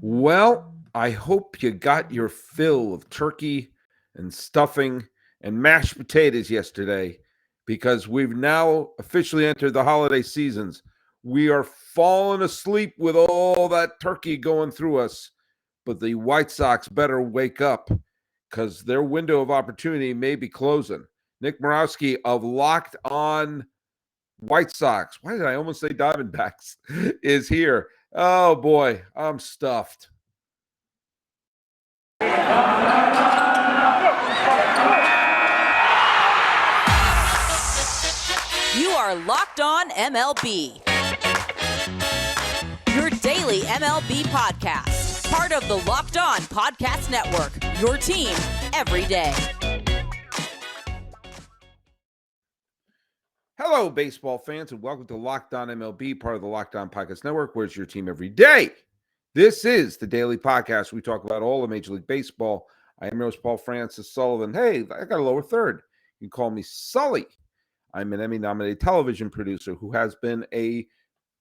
Well, I hope you got your fill of turkey and stuffing and mashed potatoes yesterday because we've now officially entered the holiday seasons. We are falling asleep with all that turkey going through us, but the White Sox better wake up because their window of opportunity may be closing. Nick Murawski of Locked On White Sox, why did I almost say Diamondbacks, is here. Oh boy, I'm stuffed. You are Locked On MLB. Your daily MLB podcast. Part of the Locked On Podcast Network. Your team every day. Hello, baseball fans, and welcome to Locked On MLB, part of the Locked On Podcast Network, where it's your team every day. This is the daily podcast. We talk about all of Major League Baseball. I am your host, Paul Francis Sullivan. Hey, I got a lower third. You can call me Sully. I'm an Emmy-nominated television producer who has been a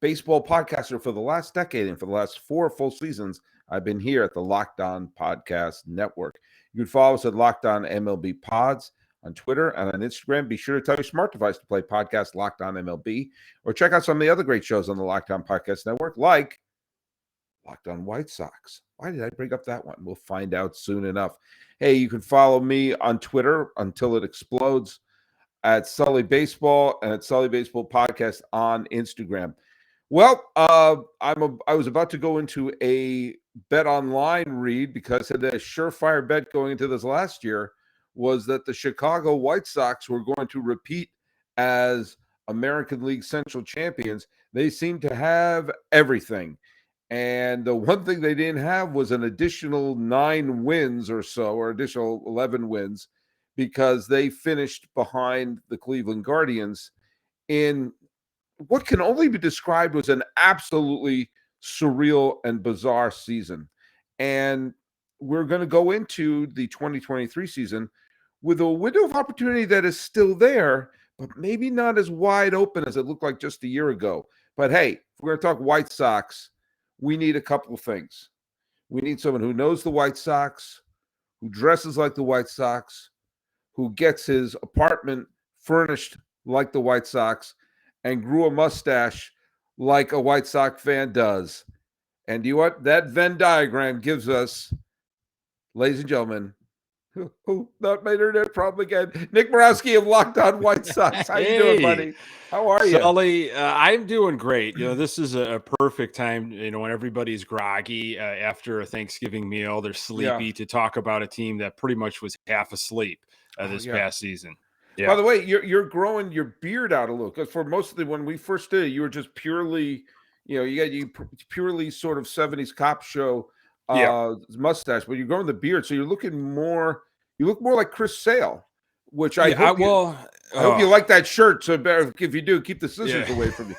baseball podcaster for the last decade, and for the last 4 full seasons, I've been here at the Locked On Podcast Network. You can follow us at Locked On MLB Pods on Twitter and on Instagram. Be sure to tell your smart device to play podcast Locked On MLB, or check out some of the other great shows on the Locked On Podcast Network, like Locked On White Sox. Why did I bring up that one? We'll find out soon enough. Hey, you can follow me on Twitter until it explodes at Sully Baseball and at Sully Baseball Podcast on Instagram. Well, I was about to go into a BetOnline read because the surefire bet going into this last year was that the Chicago White Sox were going to repeat as American League Central champions. They seem to have everything. And the one thing they didn't have was an additional 9 wins or so, or additional 11 wins, because they finished behind the Cleveland Guardians in what can only be described as an absolutely surreal and bizarre season. And we're going to go into the 2023 season with a window of opportunity that is still there, but maybe not as wide open as it looked like just a year ago. But hey, if we're going to talk White Sox, we need a couple of things. We need someone who knows the White Sox, who dresses like the White Sox, who gets his apartment furnished like the White Sox, and grew a mustache like a White Sox fan does. And you know what? That Venn diagram gives us, ladies and gentlemen, who not made her that problem again, Nick Murawski of Locked On White Sox. How you doing, buddy? How are you? Sully, I'm doing great. This is a perfect time, when everybody's groggy after a Thanksgiving meal, they're sleepy, to talk about a team that pretty much was half asleep this past season. Yeah. By the way, you're growing your beard out a little, because for most of when we first did it, you were just purely, you purely sort of 70s cop show mustache, but you're growing the beard, so you look more like Chris Sale, which I hope I hope you like that shirt. So better if you do, keep the scissors away from you.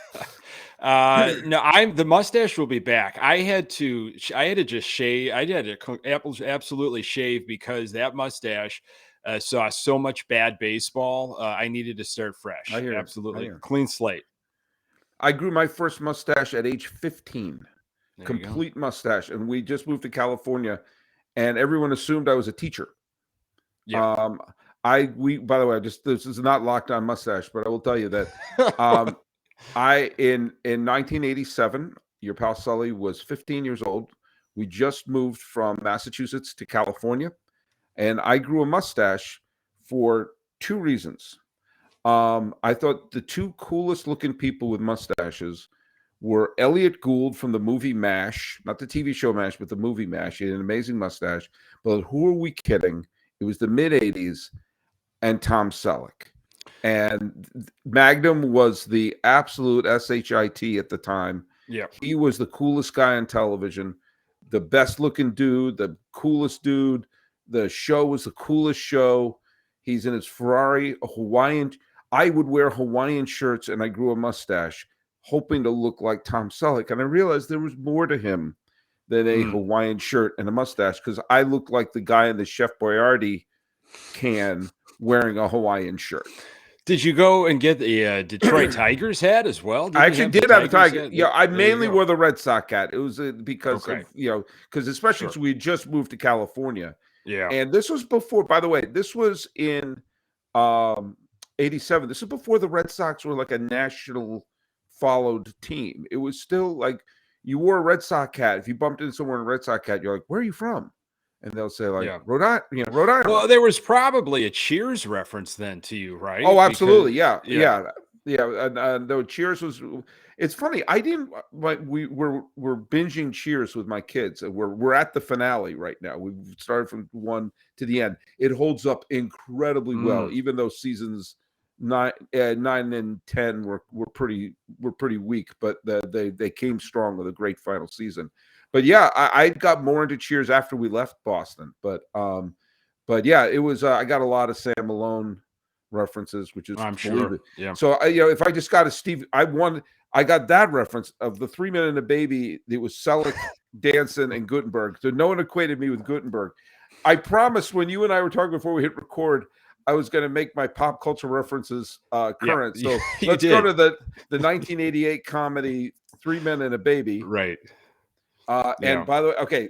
No, the mustache will be back. I had to just shave. I had to absolutely shave because that mustache saw so much bad baseball. I needed to start fresh. I hear absolutely clean slate. I grew my first mustache at age 15, complete mustache, and we just moved to California, and everyone assumed I was a teacher. Yeah. By the way, this is not Locked On mustache, but I will tell you that in 1987, your pal Sully was 15 years old. We just moved from Massachusetts to California, and I grew a mustache for 2 reasons. I thought the 2 coolest looking people with mustaches were Elliot Gould from the movie MASH, not the TV show MASH, but the movie MASH. He had an amazing mustache. But who are we kidding? It was the mid-'80s, and Tom Selleck. And Magnum was the absolute SHIT at the time. Yeah. He was the coolest guy on television, the best looking dude, the coolest dude. The show was the coolest show. He's in his Ferrari, a Hawaiian. I would wear Hawaiian shirts, and I grew a mustache, hoping to look like Tom Selleck. And I realized there was more to him than a Hawaiian shirt and a mustache, because I looked like the guy in the Chef Boyardee can wearing a Hawaiian shirt. Did you go and get the Detroit Tigers hat as well? I actually did have a Tiger. Hat? Yeah, I There you mainly go. wore the Red Sox hat. It was because Okay. of, because especially Sure. because we just moved to California. Yeah. And this was before, by the way, this was in um 87. This is before the Red Sox were like a national followed team. It was still like you wore a Red Sox hat. If you bumped into someone in a Red Sox hat, you're like, "Where are you from?" And they'll say like, Yeah. Rhode Island, Rhode Island. Well, there was probably a Cheers reference then to you, right? Oh, absolutely. Because, Yeah. And though Cheers was, it's funny. I didn't like we're binging Cheers with my kids. We're at the finale right now. We've started from 1 to the end. It holds up incredibly well, even though seasons 9 and 10 were pretty weak, but they came strong with a great final season. But yeah, I got more into Cheers after we left Boston. But yeah, it was. I got a lot of Sam Malone references, which is I'm sure. Yeah. So if I just got a Steve, I got that reference of the 3 Men and a Baby. It was Selleck, Danson, and Gutenberg. So no one equated me with Gutenberg. I promised when you and I were talking before we hit record, I was going to make my pop culture references current. Yeah, so let's go to the 1988 comedy 3 Men and a Baby. Right. And by the way, okay,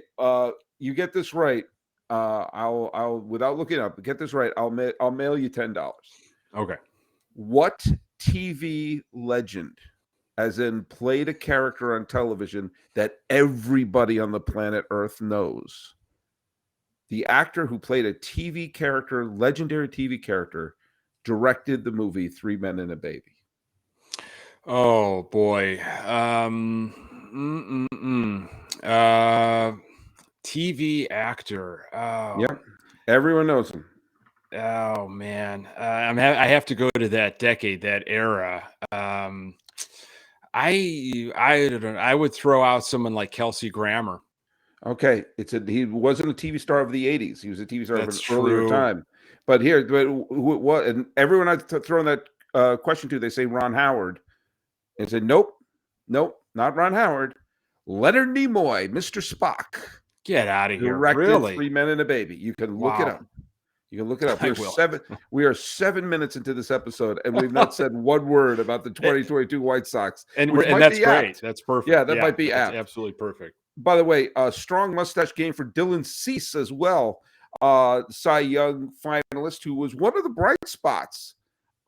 you get this right. I'll without looking up, get this right. I'll mail you $10. Okay. What TV legend, as in played a character on television that everybody on the planet Earth knows? The actor who played a TV character, legendary TV character, directed the movie 3 Men and a Baby. Oh boy. TV actor. Oh. Yep. Everyone knows him. Oh man. I have to go to that decade, that era. I don't know. I would throw out someone like Kelsey Grammer. Okay, he wasn't a TV star of the 80s. He was a TV star That's of an earlier true. time. But what? And everyone I've thrown that question to, they say Ron Howard. And said, nope, not Ron Howard. Leonard Nimoy, Mr. Spock. Get out of here! Directed Really? 3 Men and a Baby. You can look it up. You can look it up. We are 7 minutes into this episode, and we've not said one word about the 2022 White Sox. And that's great. Apt. That's perfect. Yeah, that might be apt. Absolutely perfect. By the way, a strong mustache game for Dylan Cease as well. Cy Young finalist, who was one of the bright spots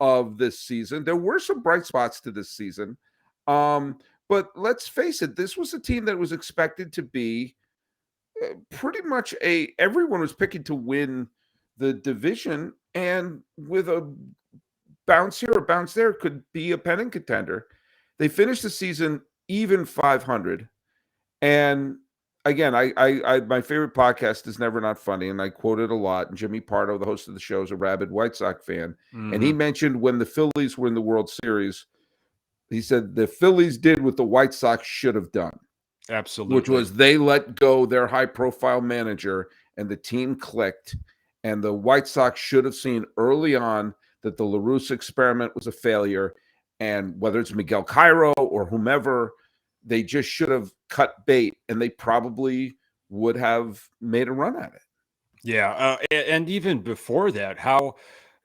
of this season. There were some bright spots to this season. But let's face it, this was a team that was expected to be pretty much everyone was picking to win the division, and with a bounce here or bounce there, could be a pennant contender. They finished the season even 500. And again, I my favorite podcast is Never Not Funny, and I quote it a lot. And Jimmy Pardo, the host of the show, is a rabid White Sox fan. Mm-hmm. And he mentioned when the Phillies were in the World Series, he said the Phillies did what the White Sox should have done. Absolutely. Which was they let go their high-profile manager, and the team clicked. And the White Sox should have seen early on that the La Russa experiment was a failure. And whether it's Miguel Cairo or whomever, they just should have cut bait, and they probably would have made a run at it. Yeah. And even before that, how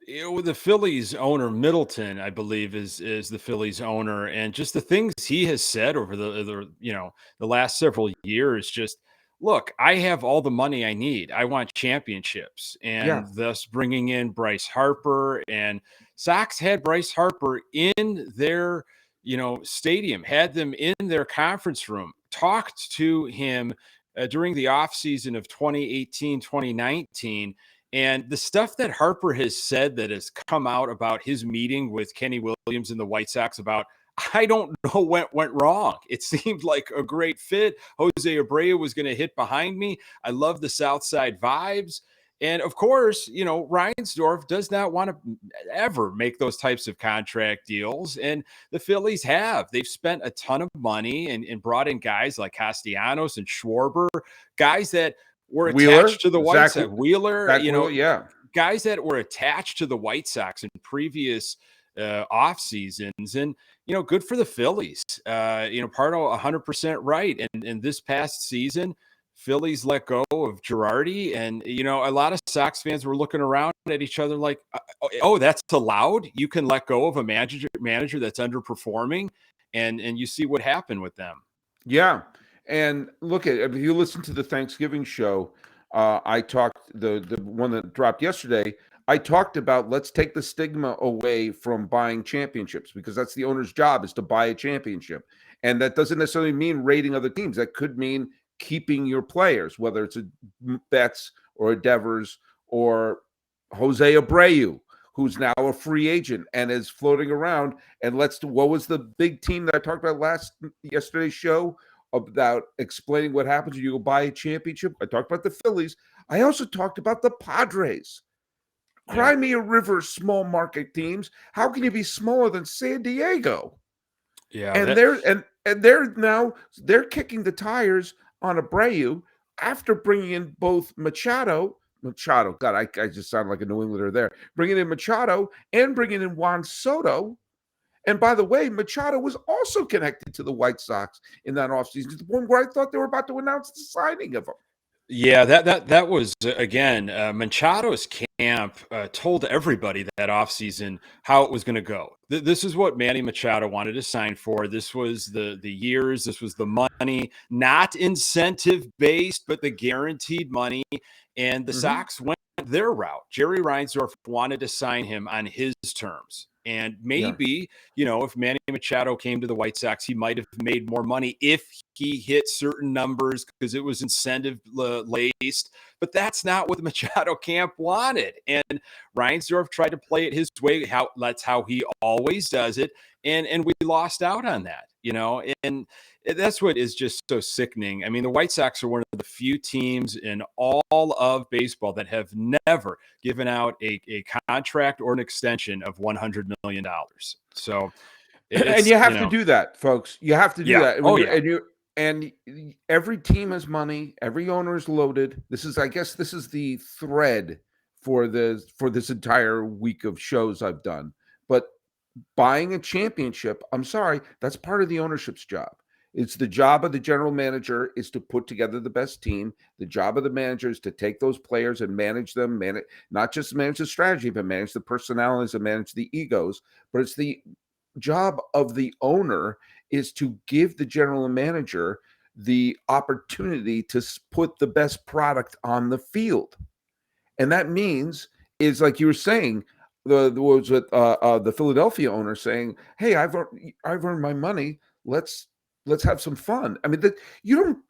the Phillies owner, Middleton, I believe, is the Phillies owner, and just the things he has said over the last several years, just, look, I have all the money I need. I want championships, and thus bringing in Bryce Harper, and Sox had Bryce Harper in their stadium, had them in their conference room, talked to him during the offseason of 2018, 2019. And the stuff that Harper has said that has come out about his meeting with Kenny Williams and the White Sox about, I don't know what went wrong. It seemed like a great fit. Jose Abreu was going to hit behind me. I love the South Side vibes. And of course, Reinsdorf does not want to ever make those types of contract deals. And the Phillies have. They've spent a ton of money and brought in guys like Castellanos and Schwarber, guys that were attached to the White Sox. Wheeler, guys that were attached to the White Sox in previous off seasons. And, good for the Phillies. Pardo 100% right. And this past season, Phillies let go of Girardi, and a lot of Sox fans were looking around at each other like, "Oh, that's allowed? You can let go of a manager that's underperforming?" And you see what happened with them. Yeah. And look at if you listen to the Thanksgiving show, I talked the one that dropped yesterday. I talked about let's take the stigma away from buying championships because that's the owner's job is to buy a championship. And that doesn't necessarily mean rating other teams. That could mean keeping your players, whether it's a Betts or a Devers or Jose Abreu, who's now a free agent and is floating around. And what was the big team that I talked about yesterday's show about explaining what happens when you go buy a championship? I talked about the Phillies. I also talked about the Padres. Cry me a river, small market teams. How can you be smaller than San Diego? Yeah, And they're kicking the tires on Abreu after bringing in both Machado. God, I just sound like a New Englander there. Bringing in Machado and bringing in Juan Soto. And by the way, Machado was also connected to the White Sox in that offseason to the point where I thought they were about to announce the signing of him. Yeah, that was again Machado's camp told everybody that offseason how it was going to go. This is what Manny Machado wanted to sign for. This was the years. This was the money, not incentive based, but the guaranteed money. And the Sox went their route. Jerry Reinsdorf wanted to sign him on his terms. And maybe, if Manny Machado came to the White Sox, he might have made more money if he hit certain numbers because it was incentive laced. But that's not what the Machado camp wanted. And Reinsdorf tried to play it his way. That's how he always does it. And we lost out on that, and that's what is just so sickening. I mean, the White Sox are one of the few teams in all of baseball that have never given out a contract or an extension of $100 million. So, and you have to do that, folks. You have to do that. And every team has money. Every owner is loaded. I guess this is the thread for this entire week of shows I've done. But buying a championship, I'm sorry, that's part of the ownership's job. It's the job of the general manager is to put together the best team. The job of the manager is to take those players and manage them, not just manage the strategy, but manage the personalities and manage the egos. But it's the job of the owner is to give the general manager the opportunity to put the best product on the field. And that means is like you were saying, the Philadelphia owner saying, "Hey, I've earned my money. Let's have some fun." I mean, you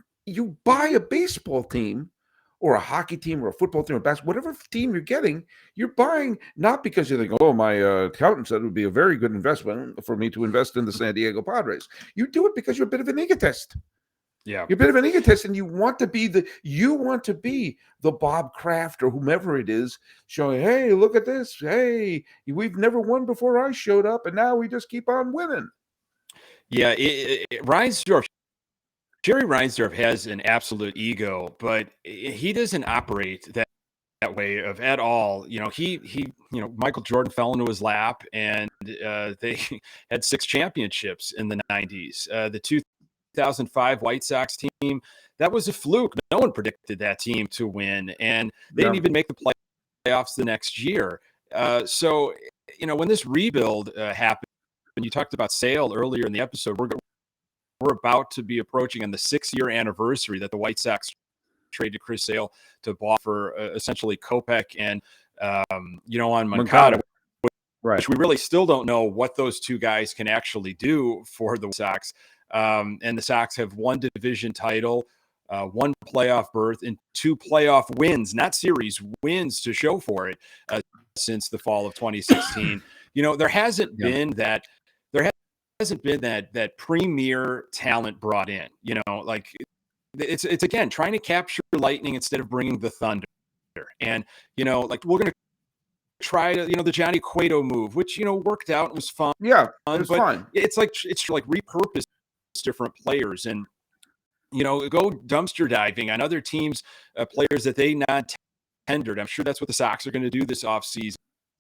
buy a baseball team or a hockey team or a football team or basketball, whatever team you're getting, you're buying not because you think, "Oh, my accountant said it would be a very good investment for me to invest in the San Diego Padres." You do it because you're a bit of an egotist. Yeah, you're a bit of an egotist, and you want to be the Bob Kraft or whomever it is, showing, "Hey, look at this! Hey, we've never won before I showed up, and now we just keep on winning." Yeah, Jerry Reinsdorf has an absolute ego, but he doesn't operate that way at all. Michael Jordan fell into his lap, and they had 6 championships in the 90s. The 2005 White Sox team, that was a fluke. No one predicted that team to win, and they didn't even make the playoffs the next year. So, when this rebuild happened, and you talked about Sale earlier in the episode, we're about to be approaching on the 6-year anniversary that the White Sox traded Chris Sale to Boston for essentially Kopech and on Moncada, which we really still don't know what those two guys can actually do for the Sox. And the Sox have 1 division title, 1 playoff berth, and 2 playoff wins, not series wins, to show for it since the fall of 2016. There hasn't been that. There hasn't been that premier talent brought in. Like it's again trying to capture lightning instead of bringing the thunder. And like we're going to try to the Johnny Cueto move, which worked out and was fun. Yeah, it was fun. It's like repurpose different players and go dumpster diving on other teams, players that they not tendered. I'm sure that's what the Sox are going to do this offseason,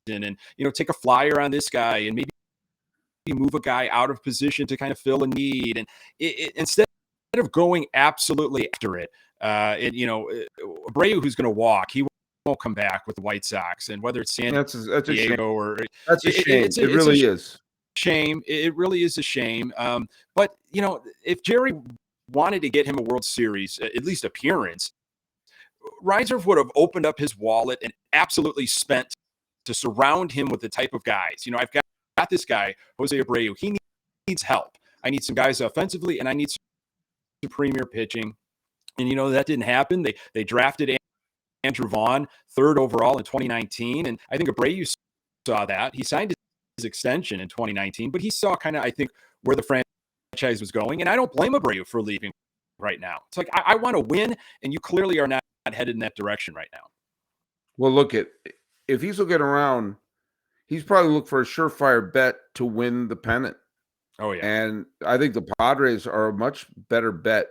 and take a flyer on this guy and maybe move a guy out of position to kind of fill a need. And instead of going absolutely after it, Abreu, who's going to walk, he won't come back with the White Sox, and whether it's San That's a shame. Diego or That's a shame. It really is. Shame. It really is a shame. But if Jerry wanted to get him a World Series, at least appearance, Reinsdorf would have opened up his wallet and absolutely spent to surround him with the type of guys. I've got this guy, Jose Abreu. He needs help. I need some guys offensively, and I need some premier pitching. And that didn't happen. They drafted Andrew Vaughn, 3rd overall in 2019, and I think Abreu saw that. He signed his extension in 2019, but he saw kind of, I think, where the franchise was going, and I don't blame Abreu for leaving right now. It's like, I want to win, and you clearly are not headed in that direction right now. Well, if he's looking around, he's probably looking for a surefire bet to win the pennant. Oh, yeah. And I think the Padres are a much better bet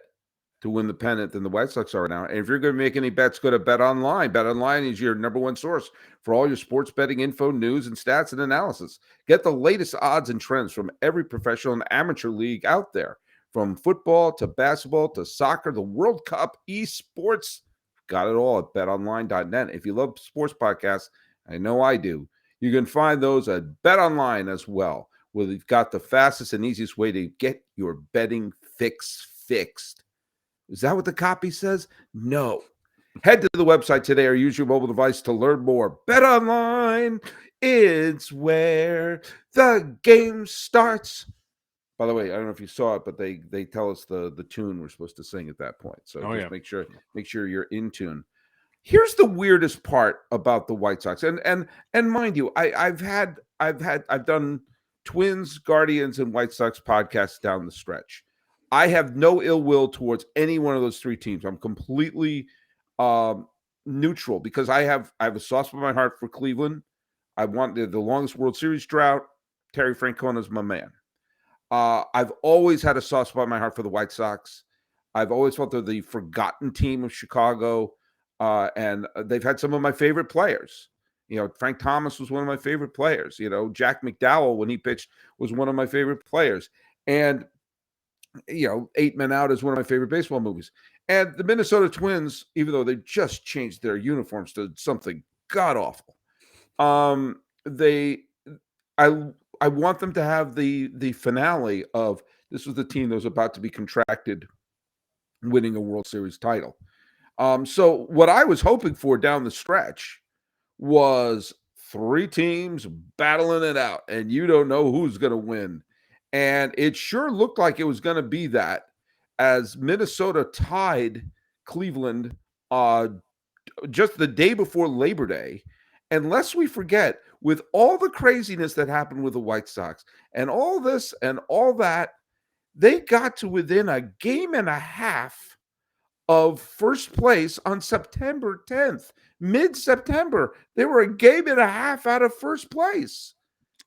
to win the pennant than the White Sox are now. And if you're going to make any bets, go to BetOnline. BetOnline is your number one source for all your sports betting info, news, and stats and analysis. Get the latest odds and trends from every professional and amateur league out there, from football to basketball to soccer, the World Cup, esports. Got it all at betonline.net. If you love sports podcasts, I know I do, you can find those at BetOnline as well, where they've got the fastest and easiest way to get your betting fixed. Is that what the copy says? No. Head to the website today or use your mobile device to learn more. BetOnline, it's where the game starts. By the way, I don't know if you saw it, but they tell us the tune we're supposed to sing at that point. So make sure you're in tune. Here's the weirdest part about the White Sox, and mind you, I've done Twins, Guardians, and White Sox podcasts down the stretch. I have no ill will towards any one of those 3 teams. I'm completely neutral because I have a soft spot in my heart for Cleveland. I want the longest World Series drought. Terry Francona is my man. I've always had a soft spot in my heart for the White Sox. I've always felt they're the forgotten team of Chicago, and they've had some of my favorite players. Frank Thomas was one of my favorite players. Jack McDowell, when he pitched, was one of my favorite players. And 8 Men Out is one of my favorite baseball movies. And the Minnesota Twins, even though they just changed their uniforms to something god-awful, I want them to have the finale of this was the team that was about to be contracted winning a World Series title. So what I was hoping for down the stretch was 3 teams battling it out, and you don't know who's going to win. And it sure looked like it was going to be that, as Minnesota tied Cleveland just the day before Labor Day. And lest we forget, with all the craziness that happened with the White Sox and all this and all that, they got to within a game and a half of first place on September 10th. Mid-September, they were a game and a half out of first place.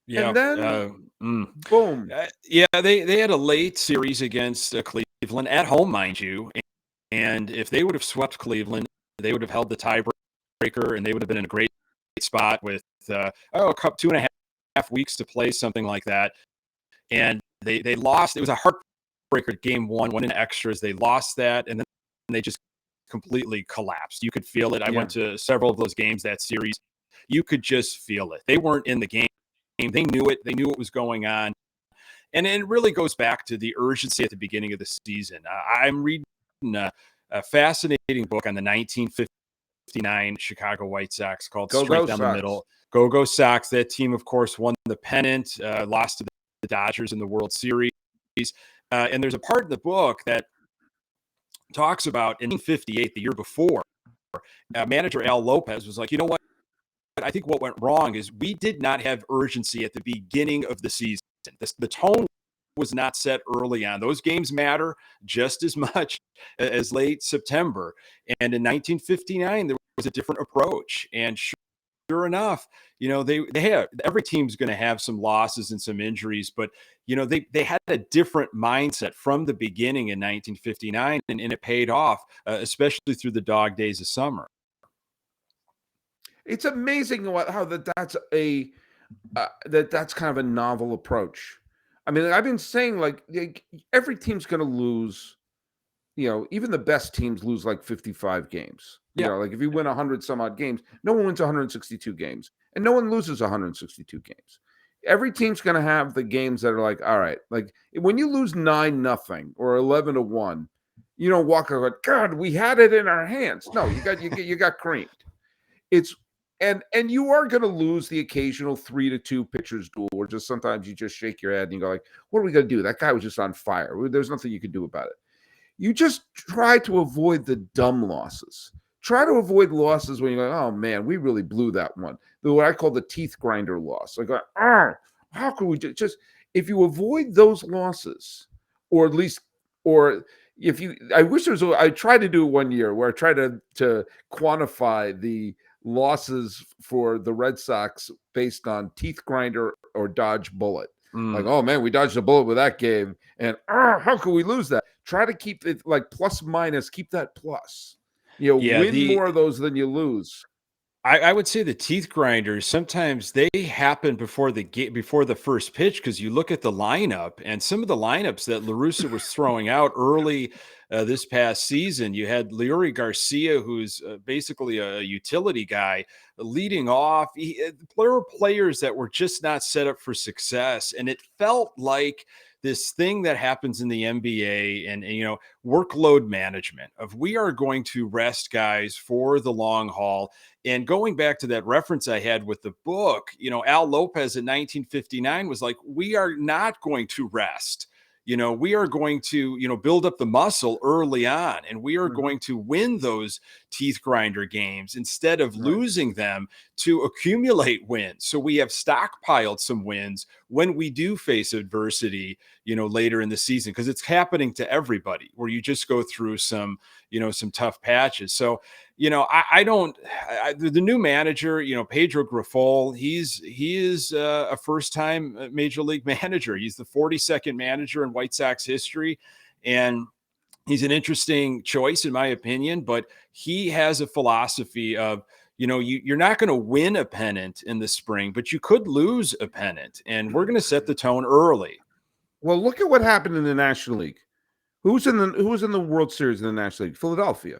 Yeah. And then, boom. They had a late series against Cleveland at home, mind you. And if they would have swept Cleveland, they would have held the tiebreaker, and they would have been in a great spot with 2.5 weeks to play, something like that. And they lost. It was a heartbreaker. Game 1 went in extras. They lost that, and then they just completely collapsed. You could feel it. I went to several of those games that series. You could just feel it. They weren't in the game. They knew it. They knew what was going on. And it really goes back to the urgency at the beginning of the season. I'm reading a fascinating book on the 1959 Chicago White Sox called Straight Down the Middle. Go Sox. That team, of course, won the pennant, lost to the Dodgers in the World Series. And there's a part in the book that talks about in 1958, the year before, manager Al Lopez was like, you know what? I think what went wrong is we did not have urgency at the beginning of the season. The tone was not set early on. Those games matter just as much as late September. And in 1959, there was a different approach. And sure enough, they have, every team's going to have some losses and some injuries, but they had a different mindset from the beginning in 1959, and it paid off, especially through the dog days of summer. It's amazing how that's kind of a novel approach. I mean, I've been saying like every team's going to lose even the best teams lose like 55 games. Yeah. Like if you win 100 some odd games, no one wins 162 games, and no one loses 162 games. Every team's going to have the games that are like, all right, like when you lose 9-0 or 11-1, you don't walk around, God, we had it in our hands. No, you got creamed. It's and you are going to lose the occasional 3-2 pitchers duel, or just sometimes you just shake your head and you go like, what are we going to do? That guy was just on fire. There's nothing you can do about it. You just try to avoid the dumb losses. Try to avoid losses when you're like, oh man, we really blew that one. What I call the teeth grinder loss. Like, how could we just if you avoid those losses, or at least, or if you, I wish there was. I tried to do it one year where I tried to quantify the losses for the Red Sox based on teeth grinder or dodge bullet. Like, oh man, we dodged a bullet with that game, and how could we lose that? Try to keep it like plus minus, keep that plus. Win more of those than you lose. I would say the teeth grinders, sometimes they happen before the first pitch, because you look at the lineup and some of the lineups that La Russa was throwing out early this past season. You had Leury Garcia, who's basically a utility guy, leading off. There were players that were just not set up for success, and it felt like this thing that happens in the NBA and workload management of, we are going to rest guys for the long haul. And going back to that reference I had with the book, Al Lopez in 1959 was like, we are not going to rest. We are going to, build up the muscle early on, and we are going to win those teeth grinder games instead of losing them to accumulate wins. So we have stockpiled some wins when we do face adversity, later in the season, because it's happening to everybody, where you just go through some tough patches. So, the new manager, Pedro Grifol, he is a first-time major league manager. He's the 42nd manager in White Sox history, and he's an interesting choice in my opinion. But he has a philosophy of, you're not going to win a pennant in the spring, but you could lose a pennant, and we're going to set the tone early. Well, look at what happened in the National League. Who was in the World Series in the National League? Philadelphia.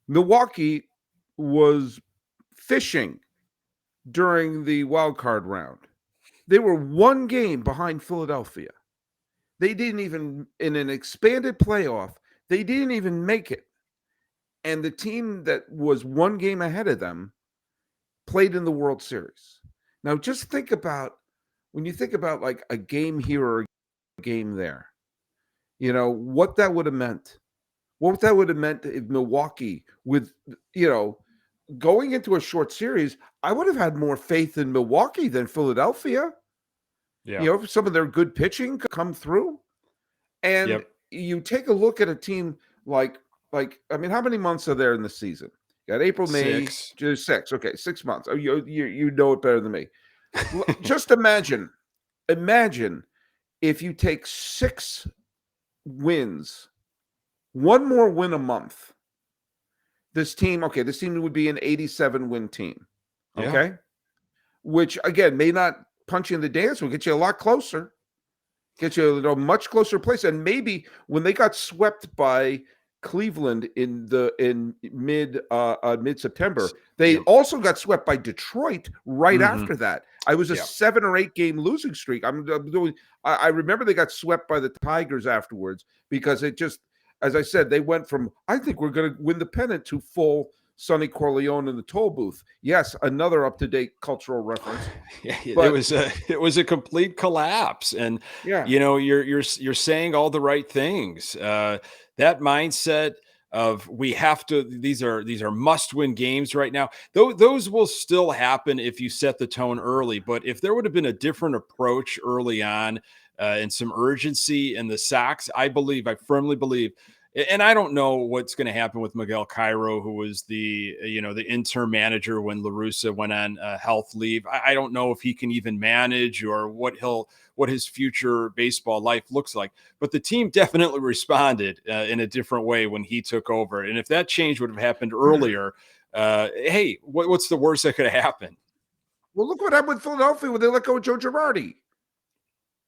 Milwaukee was fishing during the wild card round. They were one game behind Philadelphia. They didn't even, in an expanded playoff, they didn't even make it. And the team that was one game ahead of them played in the World Series. Now, just think about, when you think about like a game here or a game there, what that would have meant. What that would have meant if Milwaukee, with, going into a short series, I would have had more faith in Milwaukee than Philadelphia. Yeah. Some of their good pitching could come through. And you take a look at a team like, I mean, how many months are there in the season? You got April, May, 6. Okay, 6 months. Oh, you know it better than me. Just imagine if you take 6 wins, one more win a month. This team would be an 87-win team. Okay? Yeah. Which, again, may not punch you in the dance, will get you a lot closer. Get you a much closer place. And maybe when they got swept by Cleveland in mid-September, they also got swept by Detroit right after that. I was a 7 or 8 game losing streak. I remember they got swept by the Tigers afterwards, because it just, as I said, they went from, I think we're going to win the pennant, to full Sonny Corleone in the toll booth. Yes, another up-to-date cultural reference. But it was a complete collapse. And you're saying all the right things. That mindset of, we have to, these are must-win games right now. Those will still happen if you set the tone early. But if there would have been a different approach early on, and some urgency in the Sox, I firmly believe, and I don't know what's going to happen with Miguel Cairo, who was the interim manager when La Russa went on health leave. I don't know if he can even manage, or what his future baseball life looks like. But the team definitely responded in a different way when he took over. And if that change would have happened earlier, hey, what's the worst that could have happened? Well, look what happened with Philadelphia when they let go of Joe Girardi.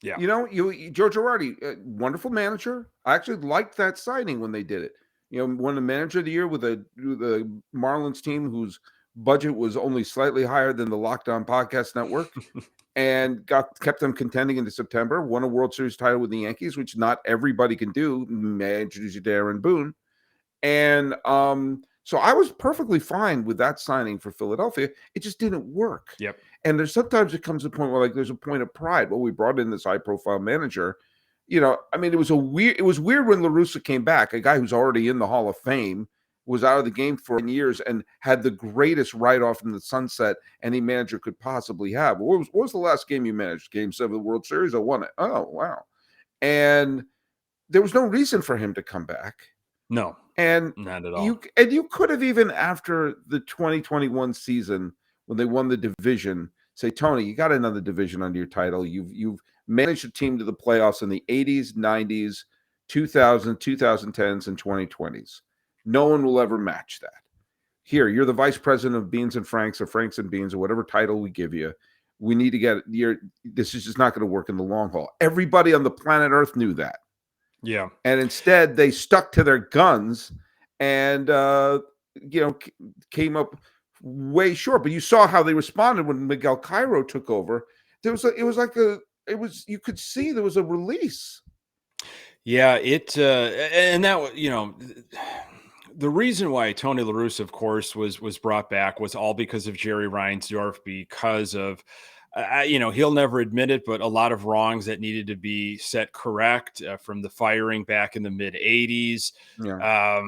Yeah. Joe Girardi, wonderful manager. I actually liked that signing when they did it. Won the manager of the year with the Marlins team whose budget was only slightly higher than the Locked On Podcast Network, and kept them contending into September. Won a World Series title with the Yankees, which not everybody can do. May I introduce you to Aaron Boone? And so I was perfectly fine with that signing for Philadelphia. It just didn't work. Yep. And there's sometimes it comes to a point where there's a point of pride. Well, we brought in this high profile manager. It was weird when La Russa came back, a guy who's already in the Hall of Fame, was out of the game for 10 years and had the greatest write-off in the sunset any manager could possibly have. What was the last game you managed? Game 7 of the World Series? I won it. Oh, wow. And there was no reason for him to come back. No. And not at all. You could have, even after the 2021 season when they won the division, say, Tony, you got another division under your title. You've managed a team to the playoffs in the 80s, 90s, 2000s, 2010s, and 2020s. No one will ever match that. Here, you're the vice president of Beans and Franks, or Franks and Beans, or whatever title we give you. We need to get this is just not going to work in the long haul. Everybody on the planet Earth knew that. Yeah. And instead they stuck to their guns and came up way short. But you saw how they responded when Miguel Cairo took over. You could see there was a release. Yeah, and that, the reason why Tony La Russa, of course, was brought back was all because of Jerry Reinsdorf, because of he'll never admit it, but a lot of wrongs that needed to be set correct from the firing back in the mid 80s. Yeah.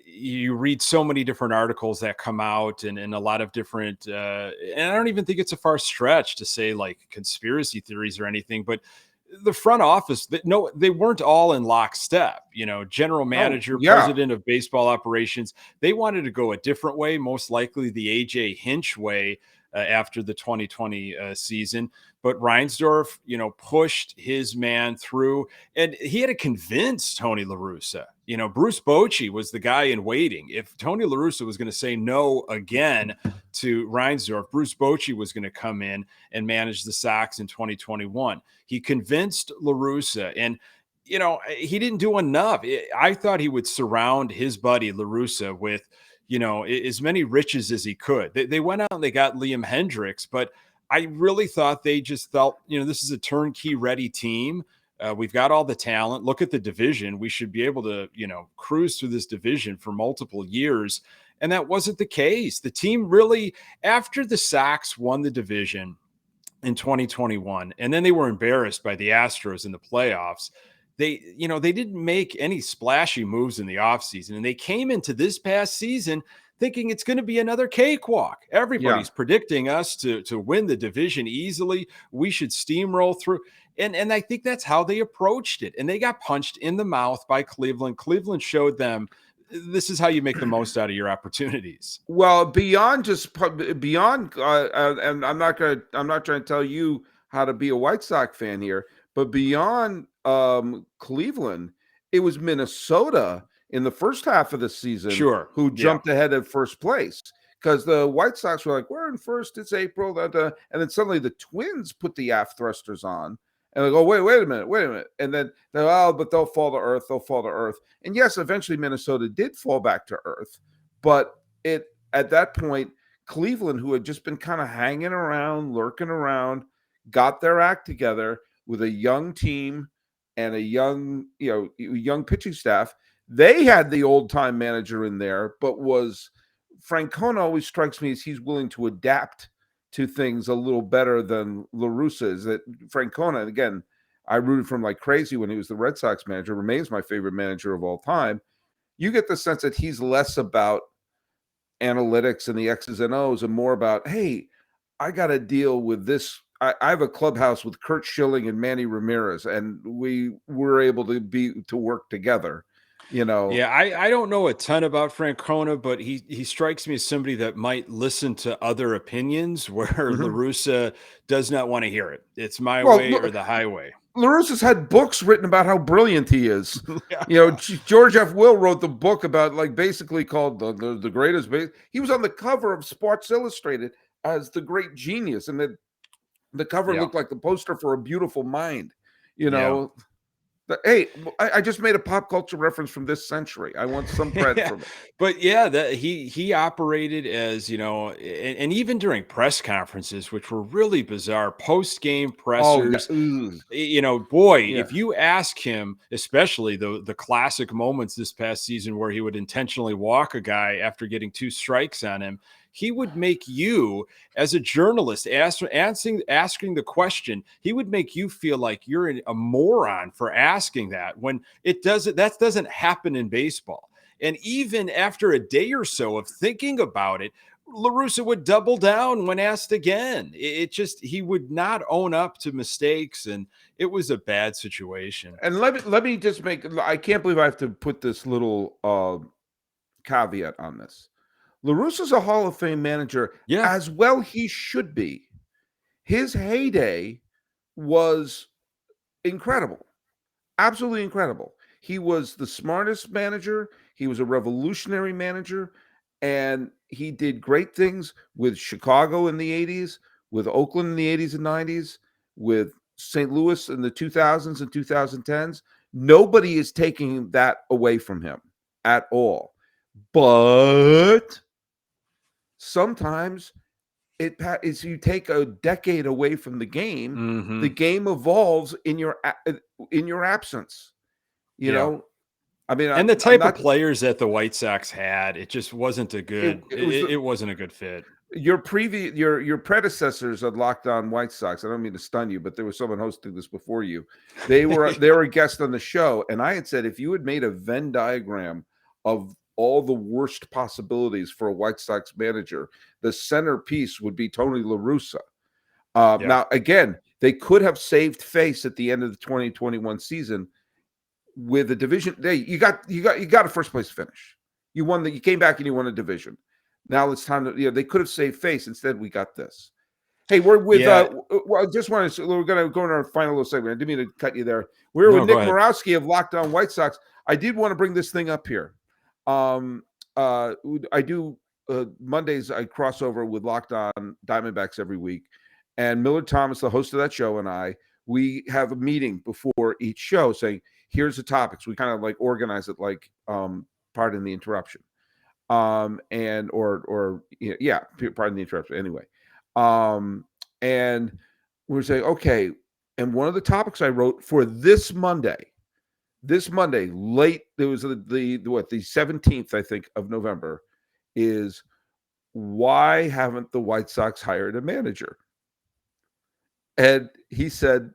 You read so many different articles that come out and a lot of different, and I don't even think it's a far stretch to say like conspiracy theories or anything, but the front office, they weren't all in lockstep. General manager, president of baseball operations, they wanted to go a different way, most likely the AJ Hinch way after the 2020 season. But Reinsdorf, pushed his man through, and he had to convince Tony La Russa. Bruce Bochy was the guy in waiting. If Tony La Russa was going to say no again to Reinsdorf, Bruce Bochy was going to come in and manage the Sox in 2021. He convinced La Russa, and he didn't do enough. I thought he would surround his buddy La Russa with as many riches as he could. They went out and they got Liam Hendricks, but I really thought they just felt, this is a turnkey ready team. We've got all the talent. Look at the division. We should be able to, cruise through this division for multiple years. And that wasn't the case. The team really, after the Sox won the division in 2021, and then they were embarrassed by the Astros in the playoffs, they didn't make any splashy moves in the offseason. And they came into this past season thinking it's going to be another cakewalk. Everybody's predicting us to win the division easily. We should steamroll through. And I think that's how they approached it. And they got punched in the mouth by Cleveland. Cleveland showed them this is how you make the most out of your opportunities. Well, beyond, and I'm not trying to tell you how to be a White Sox fan here, but beyond Cleveland, it was Minnesota in the first half of the season who jumped ahead at first place, because the White Sox were like, we're in first, it's April, and then suddenly the Twins put the aft thrusters on, and they go, wait a minute, and then but they'll fall to earth. And yes, eventually Minnesota did fall back to earth, but at that point, Cleveland, who had just been kind of hanging around, lurking around, got their act together with a young team and a young pitching staff. They had the old-time manager in there, but Francona always strikes me as he's willing to adapt to things a little better than La Russa is. That Francona, again, I rooted for him like crazy when he was the Red Sox manager, remains my favorite manager of all time. You get the sense that he's less about analytics and the X's and O's and more about, hey, I got to deal with this. I have a clubhouse with Curt Schilling and Manny Ramirez, and we were able to work together. Yeah, I don't know a ton about Francona, but he strikes me as somebody that might listen to other opinions where La Russa does not want to hear it. It's my way or the highway. La Russa's had books written about how brilliant he is. George F. Will wrote the book about, basically called the greatest. He was on the cover of Sports Illustrated as the great genius, and then The cover Yeah. looked like the poster for A Beautiful Mind. Yeah. Hey, I just made a pop culture reference from this century. I want some credit from it. But yeah, he operated as, and even during press conferences, which were really bizarre, post-game Oh, yeah. pressers, Ugh. boy, Yeah. if you ask him, especially the classic moments this past season where he would intentionally walk a guy after getting 2 strikes on him, he would make you, as a journalist, asking the question, he would make you feel like you're a moron for asking that, when that doesn't happen in baseball. And even after a day or so of thinking about it, La Russa would double down when asked again. He would not own up to mistakes, and it was a bad situation. And let me just I can't believe I have to put this little caveat on this. La Russa's a Hall of Fame manager, Yeah. as well he should be. His heyday was incredible. Absolutely incredible. He was the smartest manager. He was a revolutionary manager, and he did great things with Chicago in the 80s, with Oakland in the 80s and 90s, with St. Louis in the 2000s and 2010s. Nobody is taking that away from him at all. But sometimes it is, you take a decade away from the game, the game evolves in your absence. Yeah. I mean, And the I'm type of not. players that the White Sox had, it just wasn't a good. It was It wasn't a good fit. your predecessors at Locked On White Sox. I don't mean to stun you, but there was someone hosting this before you. They were a guest on the show, and I had said, if you had made a Venn diagram of all the worst possibilities for a White Sox manager, the centerpiece would be Tony La Russa. Yeah. Now, again, they could have saved face at the end of the 2021 season with a division. You got a first place finish. You came back and you won a division. Now it's time to, they could have saved face. Instead, we got this. Hey, we're with, I just want to, we're going to go in our final little segment. I didn't mean to cut you there. We're with Nick Murawski of Locked On White Sox. I did want to bring this thing up here. I do Mondays, I cross over with Locked On Diamondbacks every week. And Miller Thomas, the host of that show, and we have a meeting before each show saying, here's the topics. We kind of like organize it like, pardon the interruption. Pardon the interruption. Anyway. And we're saying, okay. And one of the topics I wrote for this Monday, late, there was the 17th, I think, of November, is why haven't the White Sox hired a manager? And he said,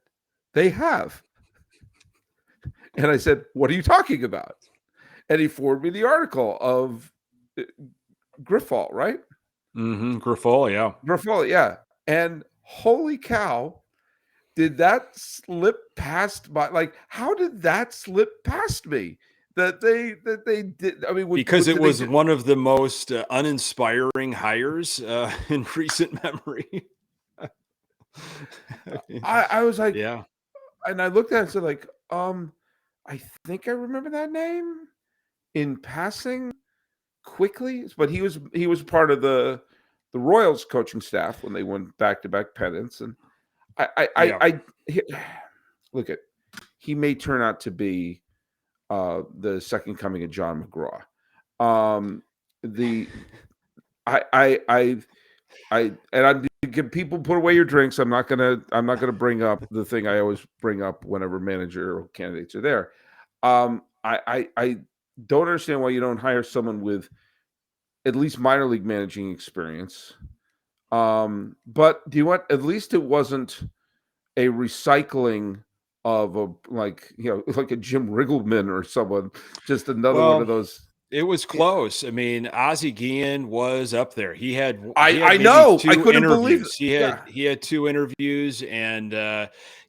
they have. And I said, what are you talking about? And he forwarded me the article of Griffall, right? Mm-hmm. Griffall, yeah. Griffall, yeah. And holy cow, did that slip past my, like, how did that slip past me? That they did. I mean, because it was one of the most uninspiring hires in recent memory. I was like, yeah. And I looked at it and said, like, I think I remember that name in passing quickly, but he was part of the Royals coaching staff when they won back-to-back pennants. And look at, he may turn out to be the second coming of John McGraw. People put away your drinks. I'm not gonna bring up the thing I always bring up whenever manager candidates are there. I don't understand why you don't hire someone with at least minor league managing experience. But do you want, at least it wasn't a recycling of like a Jim Riggleman or someone, just another one of those. It was close. I mean, Ozzie Guillen was up there. He had I know. I couldn't believe it. He had 2 interviews, and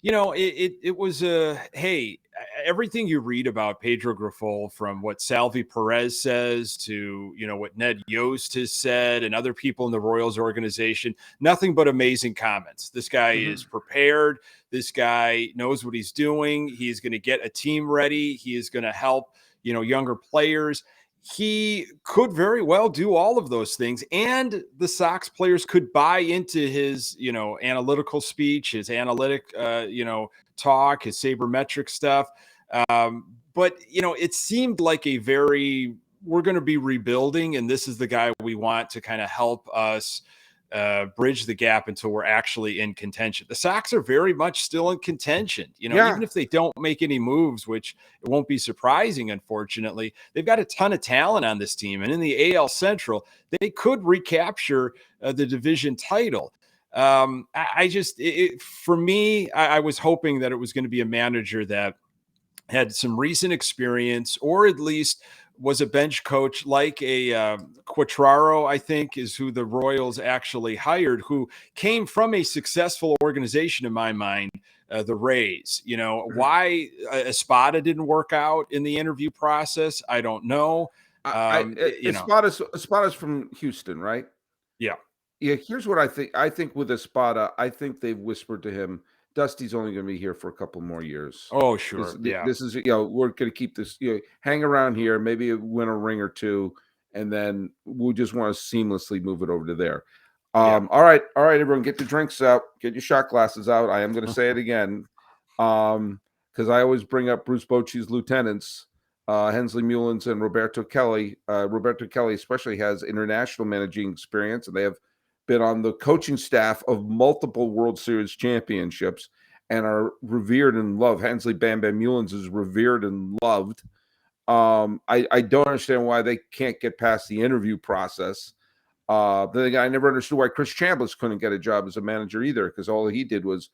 it was hey, everything you read about Pedro Griffol, from what Salvi Perez says to what Ned Yost has said and other people in the Royals organization, nothing but amazing comments. This guy is prepared. This guy knows what he's doing. He's going to get a team ready. He is going to help younger players. he could very well do all of those things, and the Sox players could buy into his, analytical speech, his analytic, talk, his sabermetric stuff. But it seemed like we're going to be rebuilding, and this is the guy we want to kind of help us bridge the gap until we're actually in contention. The Sox are very much still in contention, even if they don't make any moves, which it won't be surprising, unfortunately. They've got a ton of talent on this team, and in the AL Central, they could recapture the division title. For me, I was hoping that it was going to be a manager that had some recent experience, or at least was a bench coach like a Quatraro, I think, is who the Royals actually hired, who came from a successful organization in my mind, the Rays. Why Espada didn't work out in the interview process, I don't know. Espada's from Houston, right? Yeah. Yeah, here's what I think. I think with Espada, I think they've whispered to him, Dusty's only going to be here for a couple more years. Oh, sure. Yeah. This is, we're going to keep this, hang around here, maybe win a ring or two, and then we'll just want to seamlessly move it over to there. All right, everyone, get your drinks out, get your shot glasses out. I am going to say it again, because I always bring up Bruce Bochy's lieutenants, Hensley Mullins and Roberto Kelly. Roberto Kelly especially has international managing experience, and they have been on the coaching staff of multiple World Series championships and are revered and loved. Hensley Bam Bam Mullins is revered and loved. I don't understand why they can't get past the interview process. Then I never understood why Chris Chambliss couldn't get a job as a manager either, because all he did was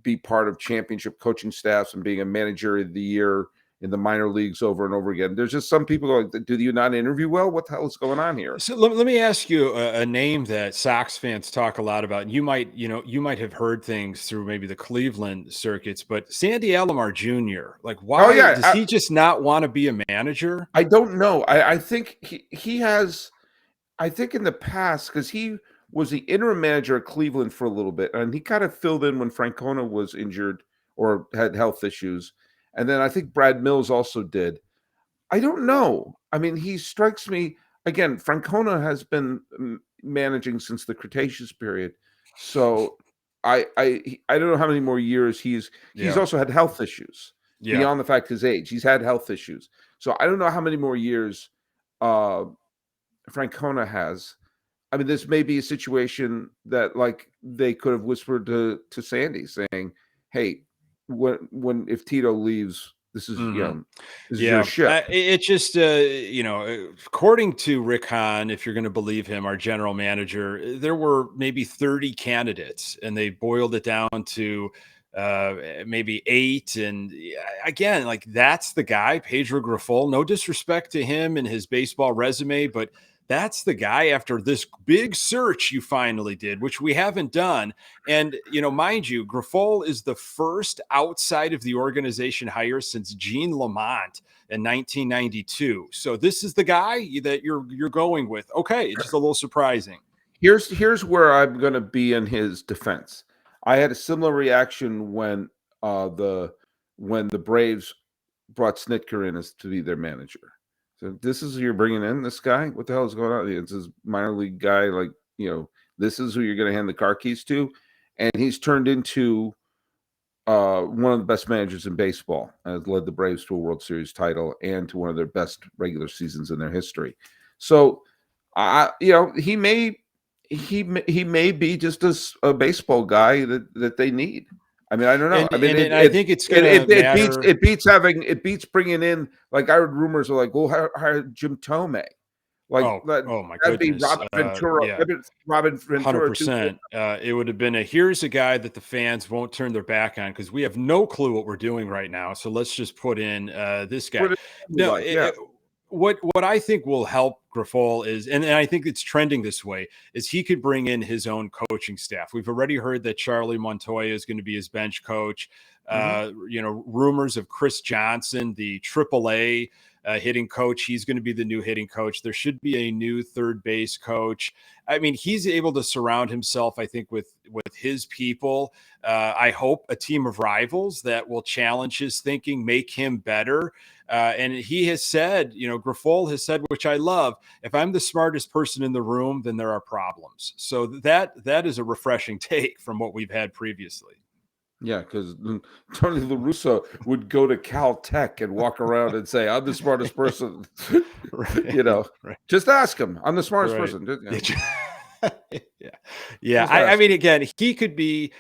be part of championship coaching staffs and being a manager of the year in the minor leagues over and over again. There's just some people who are like, do you not interview well? What the hell is going on here? So let me ask you a name that Sox fans talk a lot about. And you might have heard things through maybe the Cleveland circuits, but Sandy Alomar Jr., like, why does he just not want to be a manager? I don't know. I think he has, I think in the past, because he was the interim manager at Cleveland for a little bit, and he kind of filled in when Francona was injured or had health issues. And then I think Brad Mills also did. I don't know. I mean, he strikes me, again, Francona has been managing since the Cretaceous period. So I don't know how many more years he's also had health issues beyond the fact his age. He's had health issues. So I don't know how many more years Francona has. I mean, this may be a situation that, like, they could have whispered to Sandy saying, hey, if Tito leaves, this is this is your ship. It just according to Rick Hahn, if you're going to believe him, our general manager, there were maybe 30 candidates, and they boiled it down to maybe 8. And again, like, that's the guy, Pedro Grifol. No disrespect to him and his baseball resume, but that's the guy after this big search you finally did, which we haven't done. And, mind you, Grifol is the first outside of the organization hire since Gene Lamont in 1992. So this is the guy that you're going with. Okay, it's just a little surprising. Here's where I'm going to be in his defense. I had a similar reaction when the Braves brought Snitker in as to be their manager. So this is who you're bringing in, this guy? What the hell is going on? It's this minor league guy, like, this is who you're going to hand the car keys to? And he's turned into one of the best managers in baseball and has led the Braves to a World Series title and to one of their best regular seasons in their history. So, he may be just a baseball guy that they need. I mean, I don't know. I think it's going to matter. It beats bringing in, like, I heard rumors of, like, we'll hire Jim Thome. Like, oh my that'd goodness. be Robin Ventura. Robin Ventura. 100%. It would have been here's a guy that the fans won't turn their back on, because we have no clue what we're doing right now. So let's just put in this guy. What I think will help Grifol is, and I think it's trending this way, is he could bring in his own coaching staff. We've already heard that Charlie Montoya is going to be his bench coach. Rumors of Chris Johnson, the AAA hitting coach. He's going to be the new hitting coach. There should be a new third base coach. I mean, he's able to surround himself, I think, with his people. I hope a team of rivals that will challenge his thinking, make him better. And he has said, Grifol has said, which I love, if I'm the smartest person in the room, then there are problems. So that is a refreshing take from what we've had previously. Yeah, because Tony La Russa would go to Caltech and walk around and say, I'm the smartest person. Right. Just ask him. I'm the smartest Right. person. Yeah. I mean, again, he could be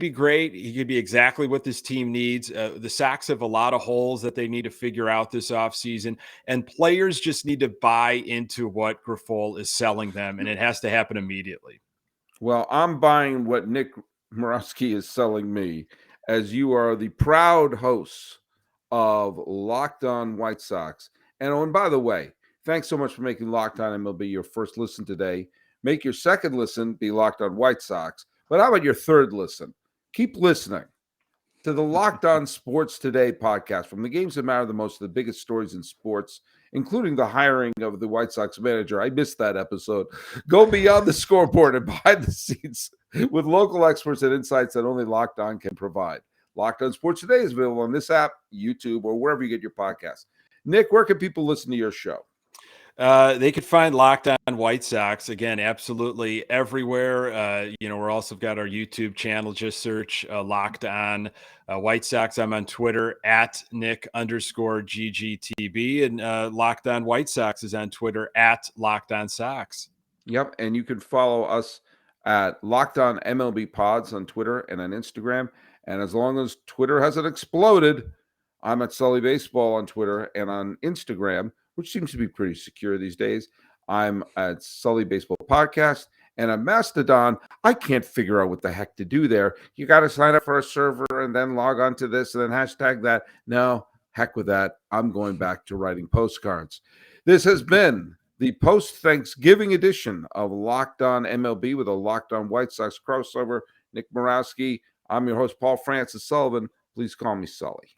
great. He could be exactly what this team needs. The Sox have a lot of holes that they need to figure out this offseason, and players just need to buy into what Grifol is selling them, and it has to happen immediately. Well, I'm buying what Nick Murawski is selling me, as you are the proud hosts of Locked On White Sox. And by the way, thanks so much for making Locked On MLB your first listen today. Make your second listen be Locked On White Sox. But how about your third listen? Keep listening to the Locked On Sports Today podcast. From the games that matter the most to the biggest stories in sports, including the hiring of the White Sox manager. I missed that episode. Go beyond the scoreboard and behind the scenes with local experts and insights that only Locked On can provide. Locked On Sports Today is available on this app, YouTube, or wherever you get your podcasts. Nick, where can people listen to your show? They could find Locked On White Sox, again, absolutely everywhere. We're also got our YouTube channel. Just search Locked On White Sox. I'm on Twitter at Nick_GGTB, and Locked On White Sox is on Twitter at Locked On Sox. Yep, and you can follow us at Locked On MLB Pods on Twitter and on Instagram. And as long as Twitter hasn't exploded, I'm at Sully Baseball on Twitter and on Instagram, which seems to be pretty secure these days. I'm at Sully Baseball Podcast, and on Mastodon, I can't figure out what the heck to do there. You got to sign up for a server and then log on to this and then hashtag that. No, heck with that. I'm going back to writing postcards. This has been the post-Thanksgiving edition of Locked On MLB with a Locked On White Sox crossover. Nick Murawski. I'm your host, Paul Francis Sullivan. Please call me Sully.